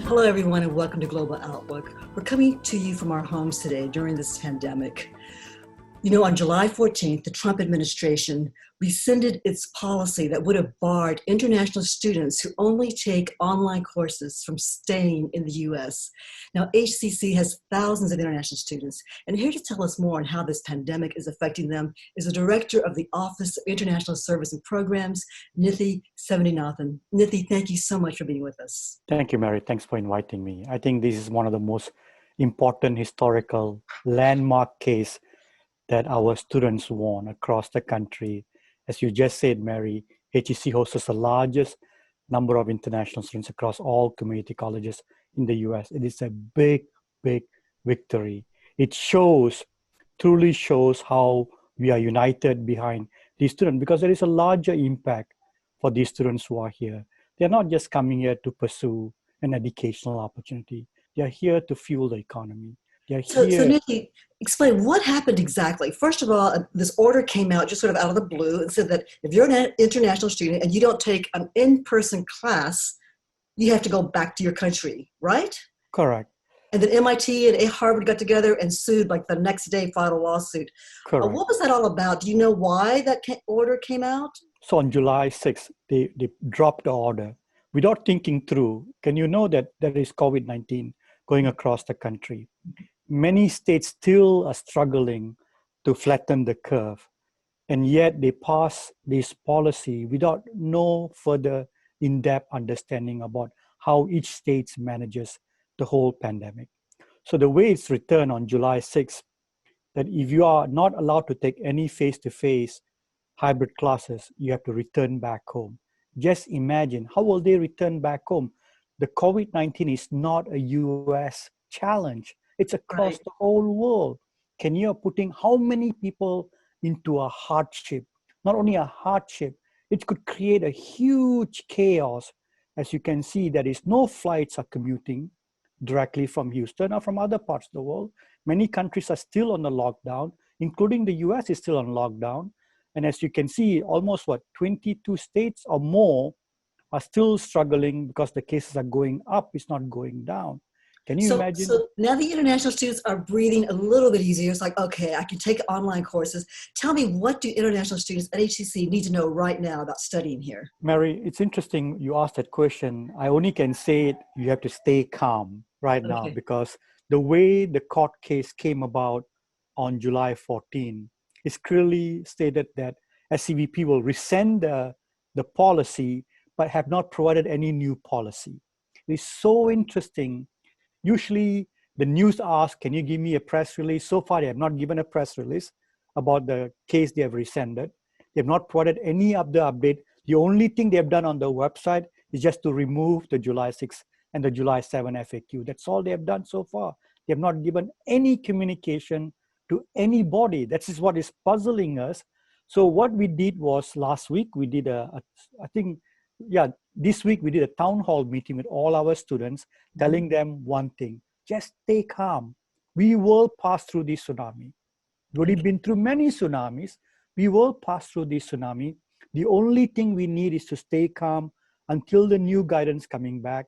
Hello, everyone, and welcome to Global Outlook. We're coming to you from our homes today during this pandemic. You know, on July 14th, the Trump administration rescinded its policy that would have barred international students who only take online courses from staying in the US. Now, HCC has thousands of international students, and here to tell us more on how this pandemic is affecting them is the director of the Office of International Service and Programs, Nithy Sevanthinathan. Nithy, thank you so much for being with us. Thank you, Mary. Thanks for inviting me. I think this is one of the most important historical landmark case that our students won across the country. As you just said, Mary, HEC hosts the largest number of international students across all community colleges in the US. It is a big, big victory. It truly shows how we are united behind these students because there is a larger impact for these students who are here. They're not just coming here to pursue an educational opportunity. They're here to fuel the economy. So Nithy, explain what happened exactly. First of all, this order came out just sort of out of the blue and said that if you're an international student and you don't take an in-person class, you have to go back to your country, right? Correct. And then MIT and Harvard got together and sued like the next day, filed a lawsuit. Correct. What was that all about? Do you know why that order came out? So on July 6th, they dropped the order without thinking through. Can you know that there is COVID-19 going across the country? Many states still are struggling to flatten the curve, and yet they pass this policy without no further in-depth understanding about how each state manages the whole pandemic. So the way it's written on July 6th, that if you are not allowed to take any face-to-face hybrid classes, you have to return back home. Just imagine, how will they return back home? The COVID-19 is not a US challenge. It's across the whole world. Can you putting how many people into a hardship? Not only a hardship, it could create a huge chaos. As you can see, there is no flights are commuting directly from Houston or from other parts of the world. Many countries are still on the lockdown, including the US is still on lockdown. And as you can see, almost 22 states or more are still struggling because the cases are going up, it's not going down. Can you imagine? So now the international students are breathing a little bit easier. It's like, okay, I can take online courses. Tell me, what do international students at HCC need to know right now about studying here? Mary, it's interesting you asked that question. I only can say it, you have to stay calm right now because the way the court case came about on July 14 is clearly stated that SCVP will rescind the policy, but have not provided any new policy. It's so interesting. Usually the news asks, can you give me a press release? So far, they have not given a press release about the case they have rescinded. They have not provided any of the update. The only thing they have done on the website is just to remove the July 6 and the July 7 FAQ. That's all they have done so far. They have not given any communication to anybody. That is what is puzzling us. So what we did was last week, we did this week we did a town hall meeting with all our students, telling them one thing: just stay calm. We will pass through this tsunami. We've been through many tsunamis. We will pass through this tsunami. The only thing we need is to stay calm until the new guidance coming back.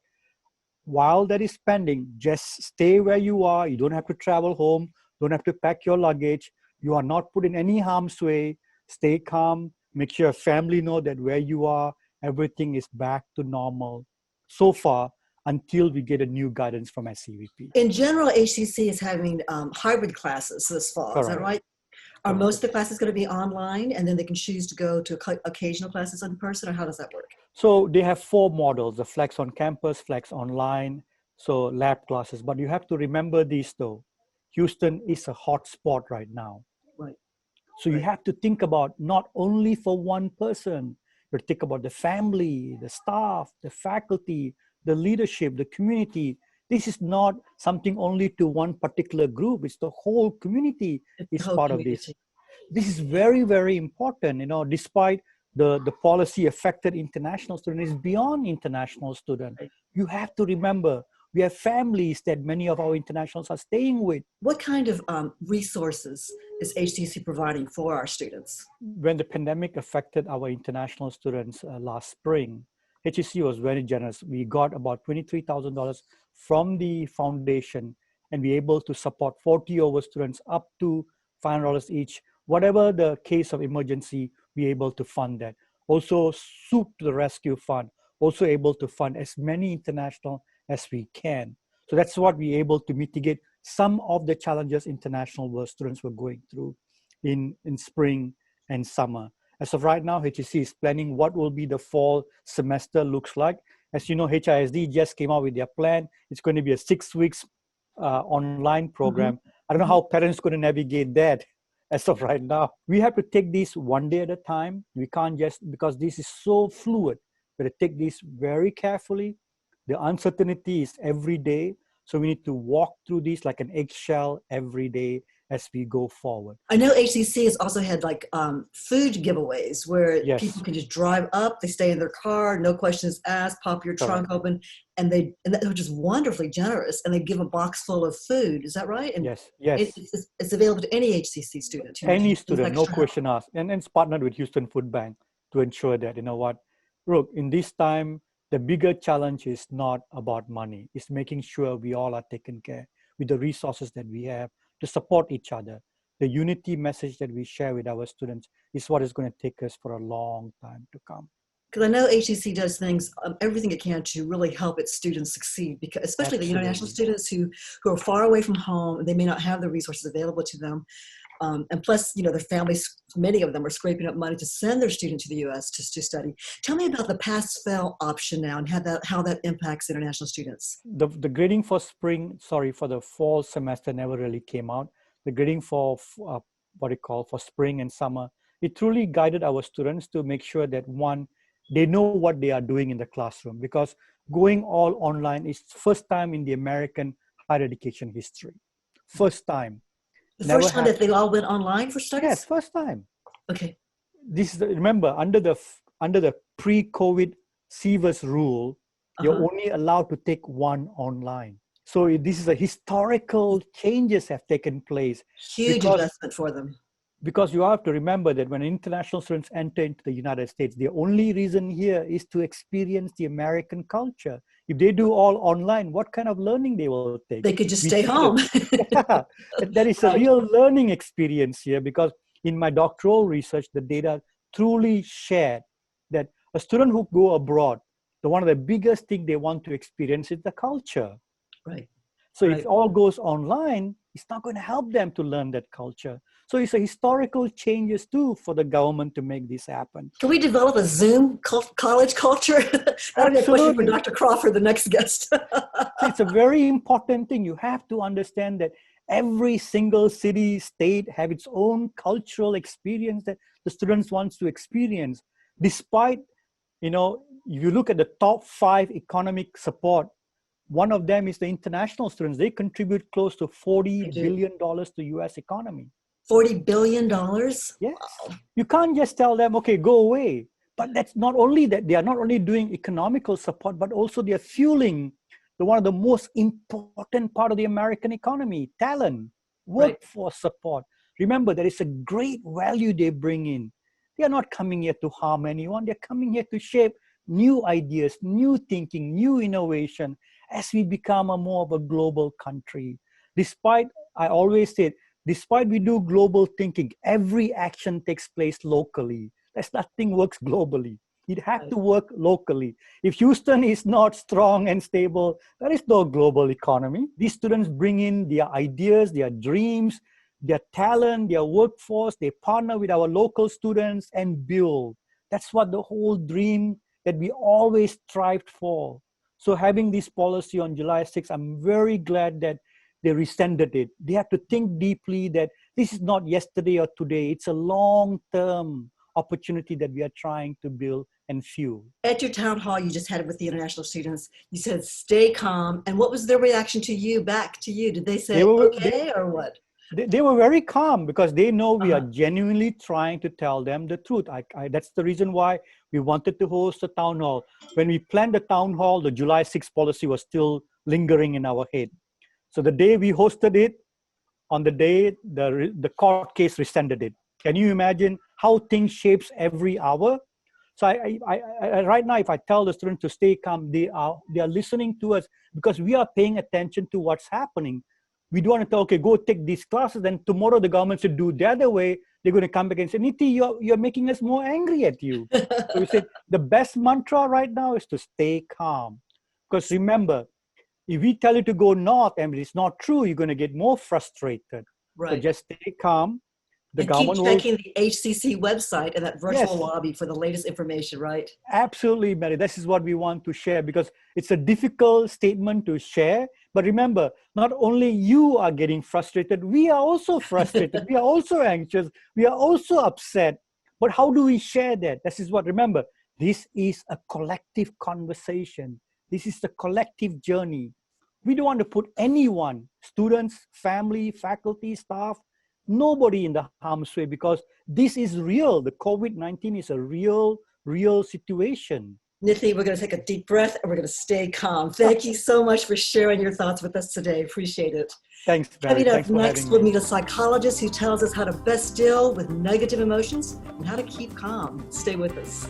While that is pending, just stay where you are. You don't have to travel home. Don't have to pack your luggage. You are not put in any harm's way. Stay calm. Make sure your family know that where you are, everything is back to normal so far until we get a new guidance from SCVP. In general, HCC is having hybrid classes this fall. Correct. Is that right? Are most of the classes going to be online and then they can choose to go to occasional classes in person, or how does that work? So they have 4 models: the flex on campus, flex online, so lab classes. But you have to remember this though. Houston is a hot spot right now. Right. So you have to think about not only for one person, but think about the family, the staff, the faculty, the leadership, the community. This is not something only to one particular group. It's the whole community is part of this. This is very, very important. You know, despite the policy affected international students, is beyond international students. You have to remember, we have families that many of our internationals are staying with. What kind of resources is HCC providing for our students? When the pandemic affected our international students last spring, HEC was very generous. We got about $23,000 from the foundation, and we able to support 40 over students up to $500 each. Whatever the case of emergency, we able to fund that. Also, Soup to the Rescue Fund, also able to fund as many international as we can. So that's what we able to mitigate some of the challenges international world students were going through in spring and summer. As of right now, HEC is planning what will be the fall semester looks like. As you know, HISD just came out with their plan. It's going to be a 6 weeks online program. I don't know how parents going to navigate that as of right now. We have to take this one day at a time. We can't just, because this is so fluid, we have to take this very carefully. The uncertainty is every day. So we need to walk through this like an eggshell every day as we go forward. I know HCC has also had like food giveaways where Yes. people can just drive up, they stay in their car, no questions asked, pop your trunk open, and they're just wonderfully generous, and they give a box full of food. Is that right? And yes. it's available to any HCC student. Any student, no question asked. And it's partnered with Houston Food Bank to ensure that, you know what, look, in this time, the bigger challenge is not about money. It's making sure we all are taken care with the resources that we have to support each other. The unity message that we share with our students is what is going to take us for a long time to come. Because I know HCC does things, everything it can to really help its students succeed, because especially the international students who are far away from home, and they may not have the resources available to them. And plus, you know, their families, many of them are scraping up money to send their student to the US to study. Tell me about the pass-fail option now and how that impacts international students. The grading for for the fall semester never really came out. The grading for for spring and summer, it truly guided our students to make sure that one, they know what they are doing in the classroom, because going all online is first time in the American higher education history. First time. The first time that they all went online for studies? Yes, first time. Okay. This is remember, under the pre-COVID CVS rule, you're only allowed to take one online. So this is a historical changes have taken place. Huge investment for them. Because you have to remember that when international students enter into the United States, the only reason here is to experience the American culture. If they do all online, what kind of learning they will take? They could just stay home. There is a real learning experience here, because in my doctoral research, the data truly shared that a student who go abroad, one of the biggest things they want to experience is the culture. Right. So if it all goes online, it's not going to help them to learn that culture. So it's a historical changes too for the government to make this happen. Can we develop a Zoom college culture? That'll be a question for Dr. Crawford, the next guest. So it's a very important thing. You have to understand that every single city, state have its own cultural experience that the students wants to experience. Despite, you know, if you look at the top 5 economic support, one of them is the international students. They contribute close to $40 billion to US economy. $40 billion? Yes. Wow. You can't just tell them, okay, go away. But that's not only that, they are not only doing economical support, but also they are fueling one of the most important part of the American economy, talent, workforce support. Remember, there is a great value they bring in. They are not coming here to harm anyone. They're coming here to shape new ideas, new thinking, new innovation as we become more of a global country. Despite, I always say, despite we do global thinking, every action takes place locally. There's nothing works globally. It has to work locally. If Houston is not strong and stable, there is no global economy. These students bring in their ideas, their dreams, their talent, their workforce. They partner with our local students and build. That's what the whole dream that we always strived for. So having this policy on July 6th, I'm very glad that they rescinded it. They have to think deeply that this is not yesterday or today. It's a long-term opportunity that we are trying to build and fuel. At your town hall you just had it with the international students, you said, stay calm. And what was their reaction to you, back to you? Did they say, okay, or what? They were very calm because they know we are genuinely trying to tell them the truth. That's the reason why we wanted to host a town hall. When we planned the town hall, the July 6th policy was still lingering in our head. So the day we hosted it, on the day the court case rescinded it. Can you imagine how things shapes every hour? So right now, if I tell the students to stay calm, they are listening to us because we are paying attention to what's happening. We don't want to tell, okay, go take these classes, then tomorrow the government should do the other way. They're going to come back and say, Nithy, you're making us more angry at you. So we said the best mantra right now is to stay calm. Because remember, if we tell you to go north and it's not true, you're going to get more frustrated. Right. So just stay calm. And keep checking the HCC website and that virtual lobby for the latest information, right? Absolutely, Mary. This is what we want to share because it's a difficult statement to share. But remember, not only you are getting frustrated, we are also frustrated. We are also anxious. We are also upset. But how do we share that? This is what, remember, this is a collective conversation. This is the collective journey. We don't want to put anyone, students, family, faculty, staff, nobody in the harm's way because this is real. The COVID-19 is a real situation. Nithy, we're going to take a deep breath and we're going to stay calm. Thank you so much for sharing your thoughts with us today. Appreciate it. Thanks, Barry. Coming up next, we'll meet a psychologist who tells us how to best deal with negative emotions and how to keep calm. Stay with us.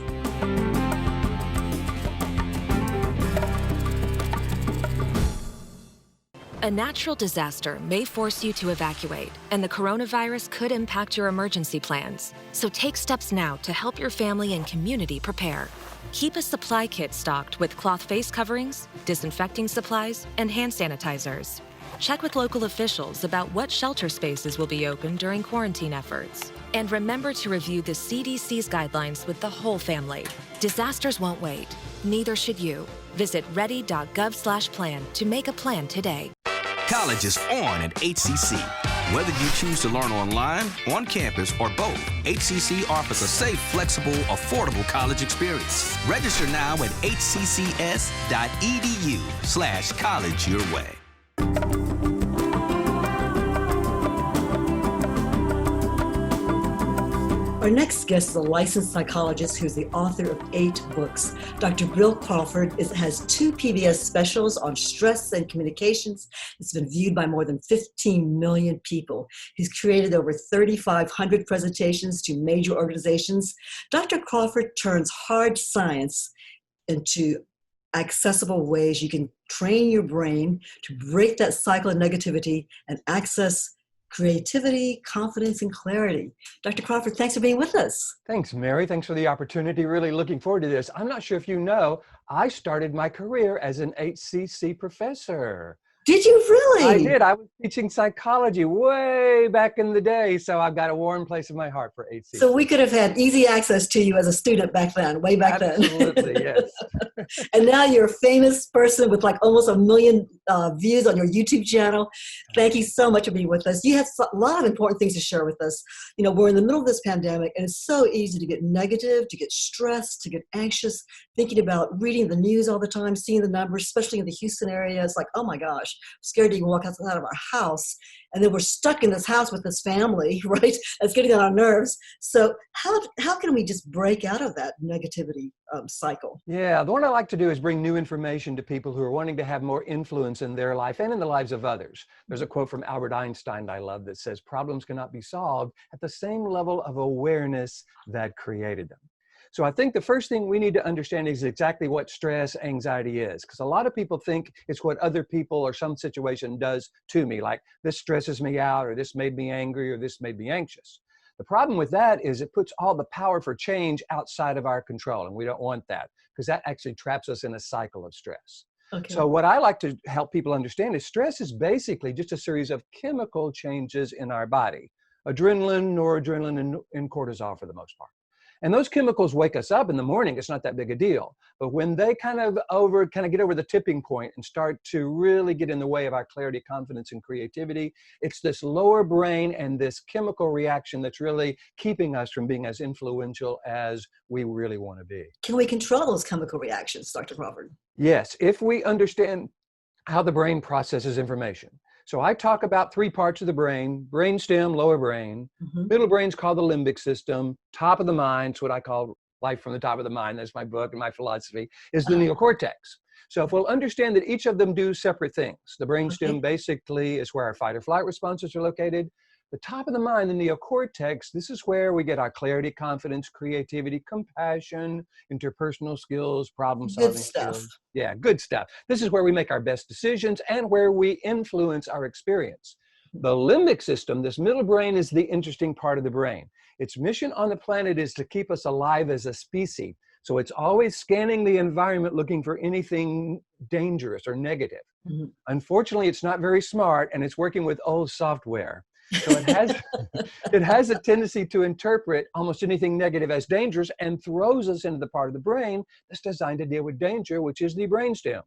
A natural disaster may force you to evacuate, and the coronavirus could impact your emergency plans. So take steps now to help your family and community prepare. Keep a supply kit stocked with cloth face coverings, disinfecting supplies, and hand sanitizers. Check with local officials about what shelter spaces will be open during quarantine efforts. And remember to review the CDC's guidelines with the whole family. Disasters won't wait. Neither should you. Visit ready.gov/plan to make a plan today. College is on at HCC. Whether you choose to learn online, on campus, or both, HCC offers a safe, flexible, affordable college experience. Register now at hccs.edu/college your way. Our next guest is a licensed psychologist who's the author of 8 books. Dr. Bill Crawford has 2 PBS specials on stress and communications. It's been viewed by more than 15 million people. He's created over 3,500 presentations to major organizations. Dr. Crawford turns hard science into accessible ways you can train your brain to break that cycle of negativity and access creativity, confidence, and clarity. Dr. Crawford, thanks for being with us. Thanks, Mary. Thanks for the opportunity. Really looking forward to this. I'm not sure if you know, I started my career as an HCC professor. Did you really? I did. I was teaching psychology way back in the day, so I've got a warm place in my heart for HCC. So we could have had easy access to you as a student back then, way back then. Absolutely, yes. And now you're a famous person with like almost 1 million views on your YouTube channel. Thank you so much for being with us. You have a lot of important things to share with us. You know, we're in the middle of this pandemic, and it's so easy to get negative, to get stressed, to get anxious, thinking about reading the news all the time, seeing the numbers, especially in the Houston area. It's like, oh my gosh, I'm scared to even walk outside of our house. And then we're stuck in this house with this family, right? That's getting on our nerves. So how can we just break out of that negativity cycle? Yeah, the one I like to do is bring new information to people who are wanting to have more influence in their life and in the lives of others. There's a quote from Albert Einstein that I love that says, problems cannot be solved at the same level of awareness that created them. So I think the first thing we need to understand is exactly what stress, anxiety is, because a lot of people think it's what other people or some situation does to me, like this stresses me out, or this made me angry, or this made me anxious. The problem with that is it puts all the power for change outside of our control, and we don't want that because that actually traps us in a cycle of stress. Okay. So what I like to help people understand is stress is basically just a series of chemical changes in our body, adrenaline, noradrenaline, and cortisol for the most part. And those chemicals wake us up in the morning. It's not that big a deal. But when they kind of get over the tipping point and start to really get in the way of our clarity, confidence, and creativity, it's this lower brain and this chemical reaction that's really keeping us from being as influential as we really want to be. Can we control those chemical reactions, Dr. Crawford? Yes, if we understand how the brain processes information. So I talk about 3 parts of the brain: brainstem, lower brain, middle brain's called the limbic system, top of the mind, it's what I call life from the top of the mind, that's my book and my philosophy, is the neocortex. So if we'll understand that each of them do separate things, the brainstem basically is where our fight or flight responses are located. The top of the mind, the neocortex, this is where we get our clarity, confidence, creativity, compassion, interpersonal skills, problem-solving Good stuff. skills. Yeah, good stuff. This is where we make our best decisions and where we influence our experience. The limbic system, this middle brain, is the interesting part of the brain. Its mission on the planet is to keep us alive as a species. So it's always scanning the environment looking for anything dangerous or negative. Mm-hmm. Unfortunately, it's not very smart, and it's working with old software. So it has a tendency to interpret almost anything negative as dangerous and throws us into the part of the brain that's designed to deal with danger, which is the brainstem.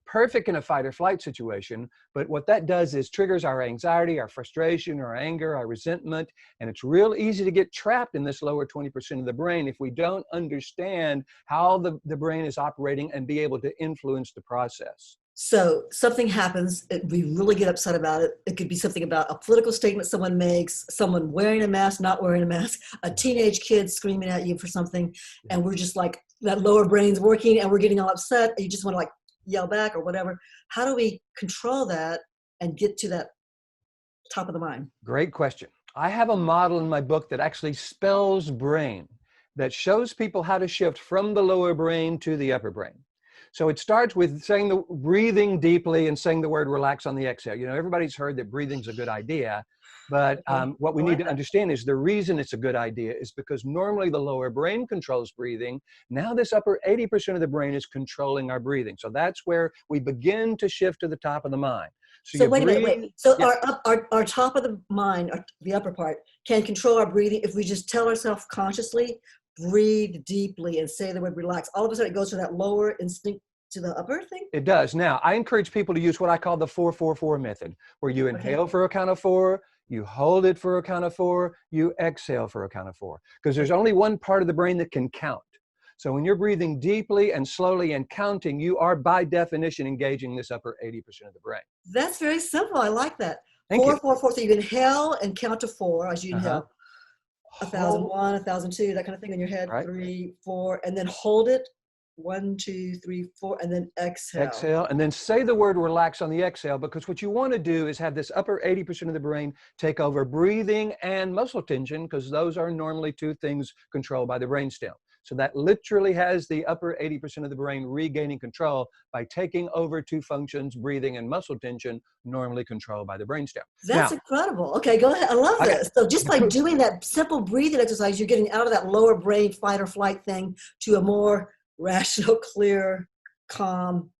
Perfect in a fight or flight situation, but what that does is triggers our anxiety, our frustration, our anger, our resentment, and it's real easy to get trapped in this lower 20% of the brain if we don't understand how the brain is operating and be able to influence the process. So something happens, we really get upset about it. It could be something about a political statement someone makes, someone wearing a mask, not wearing a mask, a teenage kid screaming at you for something, and we're just like, that lower brain's working and we're getting all upset, and you just want to like yell back or whatever. How do we control that and get to that top of the mind? Great question. I have a model in my book that actually spells brain, that shows people how to shift from the lower brain to the upper brain. So it starts with breathing deeply and saying the word relax on the exhale. You know, everybody's heard that breathing's a good idea, but what we need to understand is the reason it's a good idea is because normally the lower brain controls breathing. Now this upper 80% of the brain is controlling our breathing. So that's where we begin to shift to the top of the mind. So wait a minute. So yeah. our top of the mind, the upper part, can control our breathing if we just tell ourselves consciously, breathe deeply and say the word relax. All of a sudden it goes from that lower instinct to the upper thing? It does. Now, I encourage people to use what I call the 4-4-4 method, where you inhale for a count of 4, you hold it for a count of 4, you exhale for a count of 4, because there's only one part of the brain that can count. So when you're breathing deeply and slowly and counting, you are by definition engaging this upper 80% of the brain. That's very simple. I like that. Thank you. 4, 4, 4. So you inhale and count to 4 as you inhale. 1,001, 1,002, that kind of thing in your head. Right. 3, 4, and then hold it. 1, 2, 3, 4, and then exhale. Exhale, and then say the word relax on the exhale, because what you want to do is have this upper 80% of the brain take over breathing and muscle tension, because those are normally two things controlled by the brainstem. So that literally has the upper 80% of the brain regaining control by taking over two functions, breathing and muscle tension, normally controlled by the brainstem. That's incredible. Okay, go ahead. I love this. So just by doing that simple breathing exercise, you're getting out of that lower brain fight or flight thing to a more rational, clear, calm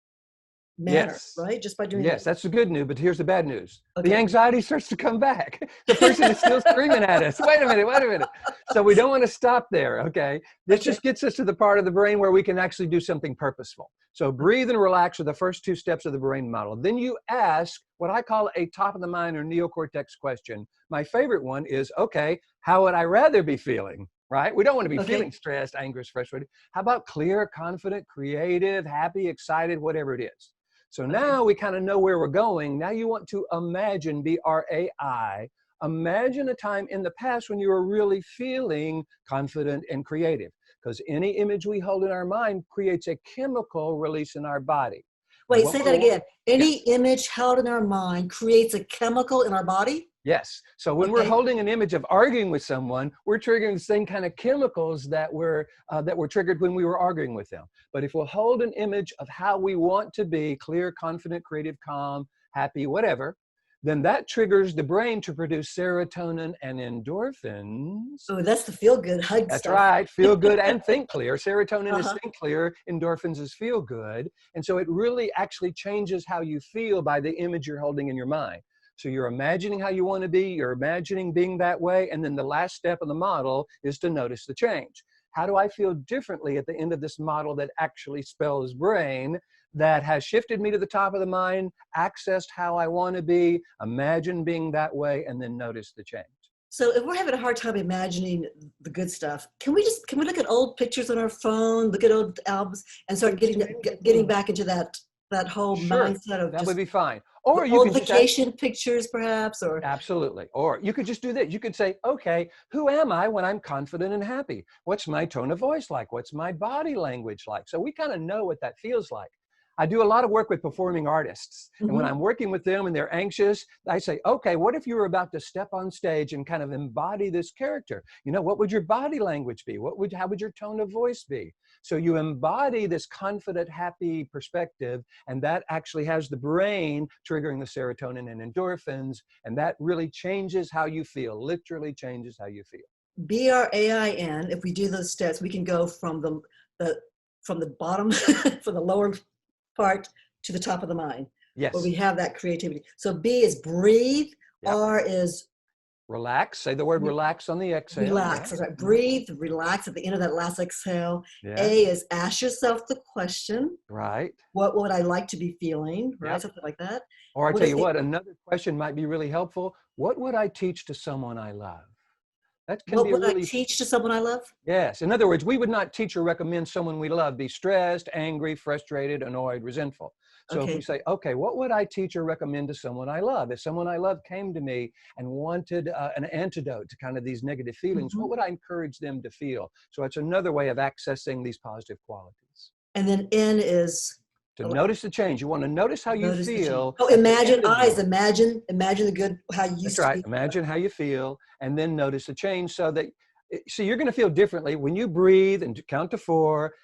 manner, right? Just by doing that. Yes, that's the good news, but here's the bad news. Okay. The anxiety starts to come back. The person is still screaming at us. Wait a minute. So we don't want to stop there, okay? This just gets us to the part of the brain where we can actually do something purposeful. So breathe and relax are the first two steps of the brain model. Then you ask what I call a top of the mind or neocortex question. My favorite one is, okay, how would I rather be feeling? Right? We don't want to be feeling stressed, anxious, frustrated. How about clear, confident, creative, happy, excited, whatever it is? So now we kind of know where we're going. Now you want to imagine, B-R-A-I, imagine a time in the past when you were really feeling confident and creative, because any image we hold in our mind creates a chemical release in our body. Wait, say that again. Any image held in our mind creates a chemical in our body? Yes. So when we're holding an image of arguing with someone, we're triggering the same kind of chemicals that were triggered when we were arguing with them. But if we'll hold an image of how we want to be, clear, confident, creative, calm, happy, whatever, then that triggers the brain to produce serotonin and endorphins. Oh, that's the feel-good hug That's stuff. right. Feel good and think clear. Serotonin is think clear. Endorphins is feel good. And so it really actually changes how you feel by the image you're holding in your mind. So you're imagining how you want to be, you're imagining being that way, and then the last step of the model is to notice the change. How do I feel differently at the end of this model that actually spells brain, that has shifted me to the top of the mind, accessed how I want to be, imagine being that way, and then notice the change? So if we're having a hard time imagining the good stuff, can we look at old pictures on our phone, look at old albums, and start getting back into that whole mindset of that would be fine. Or you old could vacation pictures, perhaps, or absolutely. Or you could just do this. You could say, okay, who am I when I'm confident and happy? What's my tone of voice like? What's my body language like? So we kind of know what that feels like. I do a lot of work with performing artists. And when Mhm. I'm working with them and they're anxious, I say, okay, what if you were about to step on stage and kind of embody this character? You know, what would your body language be? How would your tone of voice be? So you embody this confident, happy perspective, and that actually has the brain triggering the serotonin and endorphins, and that really changes how you feel, literally changes how you feel. BRAIN, if we do those steps, we can go from the bottom, from the lower part to the top of the mind, Yes. where we have that creativity. So B is breathe, Yep. R is Relax. Say the word relax on the exhale. relax. That's right. Breathe, relax at the end of that last exhale. Yeah. A is ask yourself the question, Right. what would I like to be feeling, right? Yep. Something like that. Or I What tell is you the- what, another question might be really helpful. What would I teach to someone I love? That can What be a would I really, teach to someone I love? yes. In other words, we would not teach or recommend someone we love be stressed, angry, frustrated, annoyed, resentful. So if Okay. we say, okay, what would I teach or recommend to someone I love? If someone I love came to me and wanted an antidote to kind of these negative feelings, what Mhm. would I encourage them to feel? So it's another way of accessing these positive qualities. And then N is To notice the change. You want to notice how you notice the change. feel. Oh, at the imagine, end of I is the- imagine the good, how you used That's right. to be. Imagine how you feel and then notice the change so that, so you're going to feel differently when you breathe and count to 4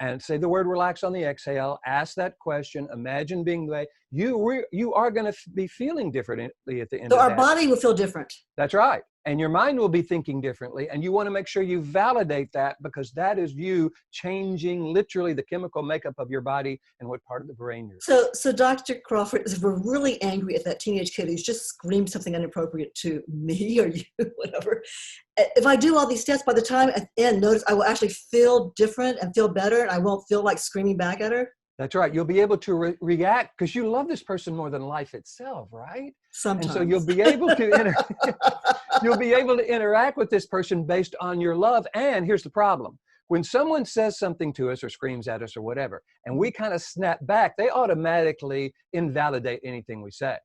and say the word relax on the exhale, ask that question, imagine being the way, you are going to be feeling differently at the end So of our that. body will feel different. That's right. And your mind will be thinking differently. And you want to make sure you validate that because that is you changing literally the chemical makeup of your body and what part of the brain you're in. So Dr. Crawford, if we're really angry at that teenage kid who's just screamed something inappropriate to me or you, whatever, if I do all these steps, by the time at the end, notice I will actually feel different and feel better, and I won't feel like screaming back at her. That's right. You'll be able to react because you love this person more than life itself, right? Sometimes. And so you'll be able to you'll be able to interact with this person based on your love. And here's the problem. When someone says something to us or screams at us or whatever, and we kind of snap back, they automatically invalidate anything we say.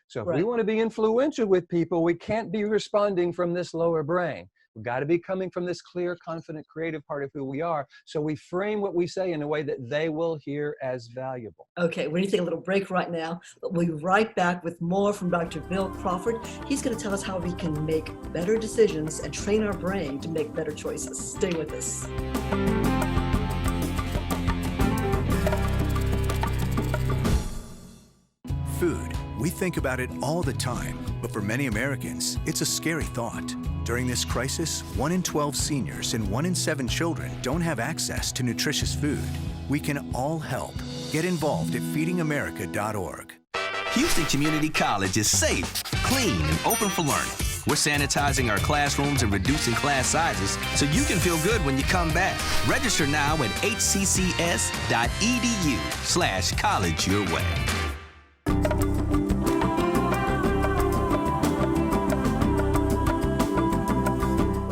So if we Right. want to be influential with people, we can't be responding from this lower brain. We've got to be coming from this clear, confident, creative part of who we are. So we frame what we say in a way that they will hear as valuable. Okay, we're going to take a little break right now, but we'll be right back with more from Dr. Bill Crawford. He's going to tell us how we can make better decisions and train our brain to make better choices. Stay with us. Food. We think about it all the time, but for many Americans, it's a scary thought. During this crisis, 1 in 12 seniors and 1 in 7 children don't have access to nutritious food. We can all help. Get involved at feedingamerica.org. Houston Community College is safe, clean, and open for learning. We're sanitizing our classrooms and reducing class sizes so you can feel good when you come back. Register now at hccs.edu/college your way.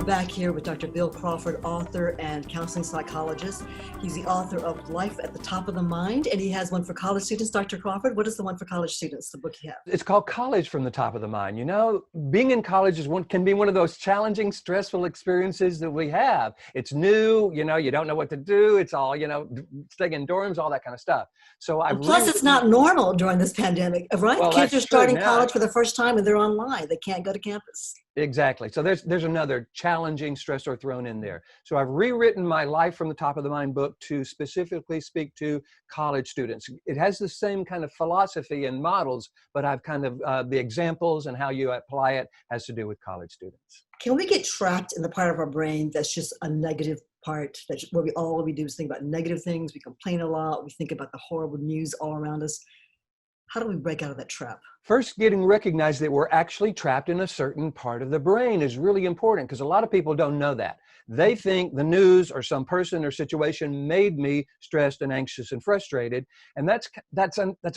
Back here with Dr. Bill Crawford, author and counseling psychologist. He's the author of Life at the Top of the Mind, and he has one for college students. Dr. Crawford, what is the one for college students, the book you have? It's called College from the Top of the Mind. You know, being in college can be one of those challenging, stressful experiences that we have. It's new, you know, you don't know what to do. It's all, you know, staying in dorms, all that kind of stuff. So Plus, it's not normal during this pandemic, right? Well, Kids that's are starting true now. college for the first time and they're online. They can't go to campus. Exactly. So there's another challenging stressor thrown in there. So I've rewritten my Life from the Top of the Mind book to specifically speak to college students. It has the same kind of philosophy and models, but I've kind of, the examples and how you apply it has to do with college students. Can we get trapped in the part of our brain that's just a negative part, that's where all we do is think about negative things, we complain a lot, we think about the horrible news all around us? How do we break out of that trap? First, getting recognized that we're actually trapped in a certain part of the brain is really important because a lot of people don't know that. They think the news or some person or situation made me stressed and anxious and frustrated. And that's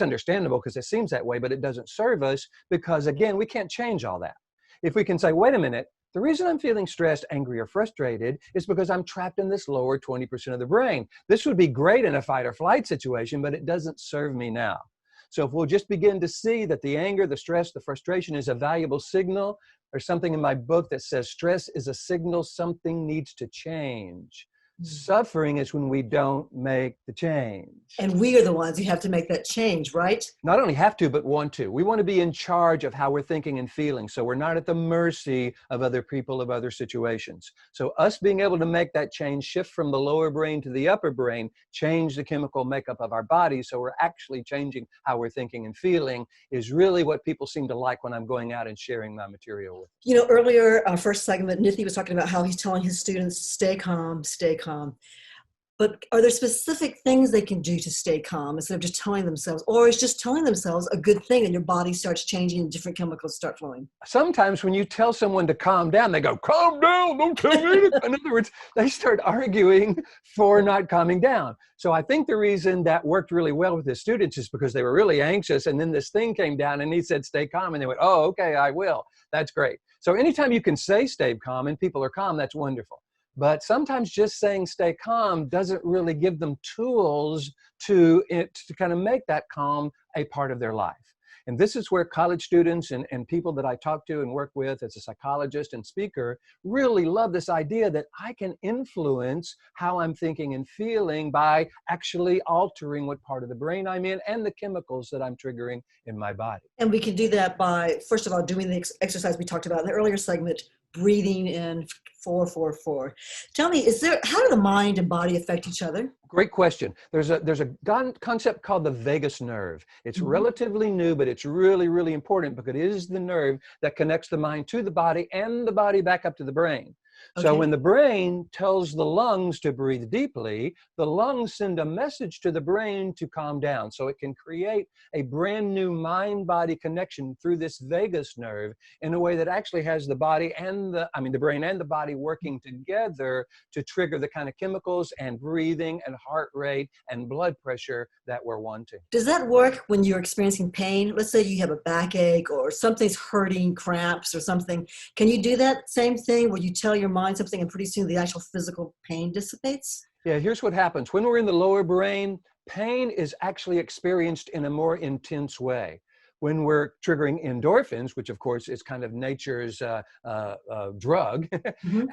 understandable because it seems that way, but it doesn't serve us because, again, we can't change all that. If we can say, wait a minute, the reason I'm feeling stressed, angry, or frustrated is because I'm trapped in this lower 20% of the brain. This would be great in a fight or flight situation, but it doesn't serve me now. So if we'll just begin to see that the anger, the stress, the frustration is a valuable signal, there's something in my book that says stress is a signal something needs to change. Suffering is when we don't make the change. And we are the ones who have to make that change, right? Not only have to, but want to. We want to be in charge of how we're thinking and feeling, so we're not at the mercy of other people, of other situations. So us being able to make that change, shift from the lower brain to the upper brain, change the chemical makeup of our body, so we're actually changing how we're thinking and feeling, is really what people seem to like when I'm going out and sharing my material with. You know, earlier, our first segment, Nithy was talking about how he's telling his students, stay calm, stay calm. But are there specific things they can do to stay calm instead of just telling themselves, or is just telling themselves a good thing and your body starts changing and different chemicals start flowing? Sometimes when you tell someone to calm down, they go, calm down, don't tell me to. In other words, they start arguing for not calming down. So I think the reason that worked really well with his students is because they were really anxious, and then this thing came down and he said, stay calm, and they went, oh, okay, I will. That's great. So anytime you can say stay calm and people are calm, that's wonderful. But sometimes just saying stay calm doesn't really give them tools to kind of make that calm a part of their life. And this is where college students and people that I talk to and work with as a psychologist and speaker really love this idea that I can influence how I'm thinking and feeling by actually altering what part of the brain I'm in and the chemicals that I'm triggering in my body. And we can do that by, first of all, doing the exercise we talked about in the earlier segment, breathing in 4-4-4. Tell me, how do the mind and body affect each other? Great question. There's a concept called the vagus nerve. It's relatively new, but it's really, really important because it is the nerve that connects the mind to the body and the body back up to the brain. So when the brain tells the lungs to breathe deeply, the lungs send a message to the brain to calm down. So it can create a brand new mind-body connection through this vagus nerve in a way that actually has the body and the brain and the body working together to trigger the kind of chemicals and breathing and heart rate and blood pressure that we're wanting. Does that work when you're experiencing pain? Let's say you have a backache or something's hurting, cramps or something. Can you do that same thing where you tell your mind something and pretty soon the actual physical pain dissipates? Yeah, here's what happens. When we're in the lower brain, pain is actually experienced in a more intense way. When we're triggering endorphins, which of course is kind of nature's drug,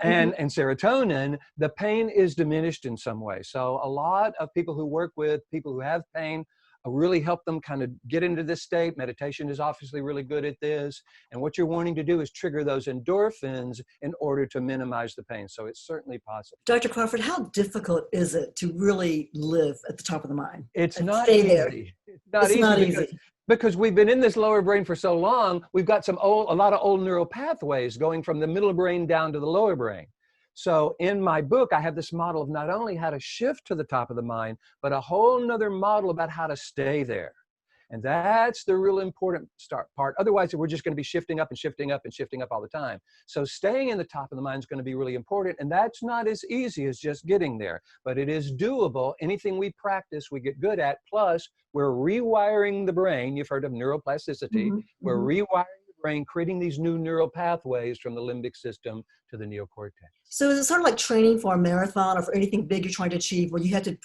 and serotonin, the pain is diminished in some way. So a lot of people who work with people who have pain really help them kind of get into this state. Meditation is obviously really good at this. And what you're wanting to do is trigger those endorphins in order to minimize the pain. So it's certainly possible. Dr. Crawford, how difficult is it to really live at the top of the mind? It's not easy. It's not easy. Because we've been in this lower brain for so long, we've got a lot of old neural pathways going from the middle brain down to the lower brain. So in my book, I have this model of not only how to shift to the top of the mind, but a whole nother model about how to stay there. And that's the real important part. Otherwise, we're just going to be shifting up and shifting up and shifting up all the time. So staying in the top of the mind is going to be really important. And that's not as easy as just getting there, but it is doable. Anything we practice, we get good at. Plus, we're rewiring the brain. You've heard of neuroplasticity. We're rewiring the brain, creating these new neural pathways from the limbic system to the neocortex. So is it sort of like training for a marathon or for anything big you're trying to achieve, where you have to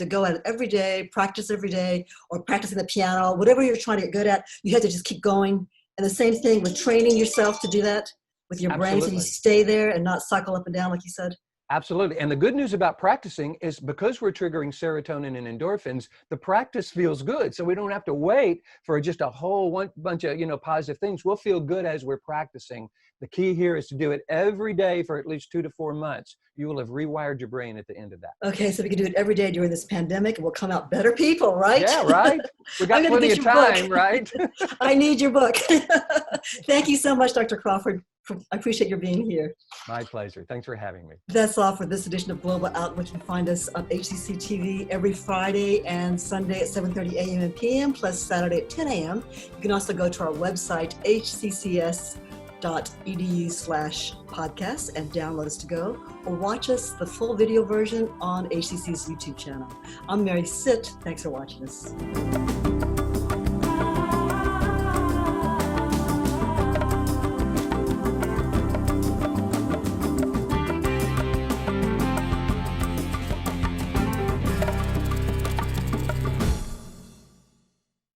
go at it every day, practice every day, or practicing the piano, whatever you're trying to get good at, you have to just keep going? And the same thing with training yourself to do that with your brain, so you stay there and not cycle up and down, like you said? Absolutely. And the good news about practicing is because we're triggering serotonin and endorphins, the practice feels good. So we don't have to wait for just a whole bunch of, positive things. We'll feel good as we're practicing. The key here is to do it every day for at least 2 to 4 months. You will have rewired your brain at the end of that. Okay, so we can do it every day during this pandemic and we'll come out better people, right? Yeah, right. We got plenty of time, right? I need your book. Thank you so much, Dr. Crawford. I appreciate your being here. My pleasure. Thanks for having me. That's all for this edition of Global Outlook. You can find us on HCC TV every Friday and Sunday at 7:30 a.m. and p.m., plus Saturday at 10 a.m. You can also go to our website, hccs.edu/podcast, and download us to go, or watch us, the full video version, on HCC's YouTube channel. I'm Mary Sitt. Thanks for watching us.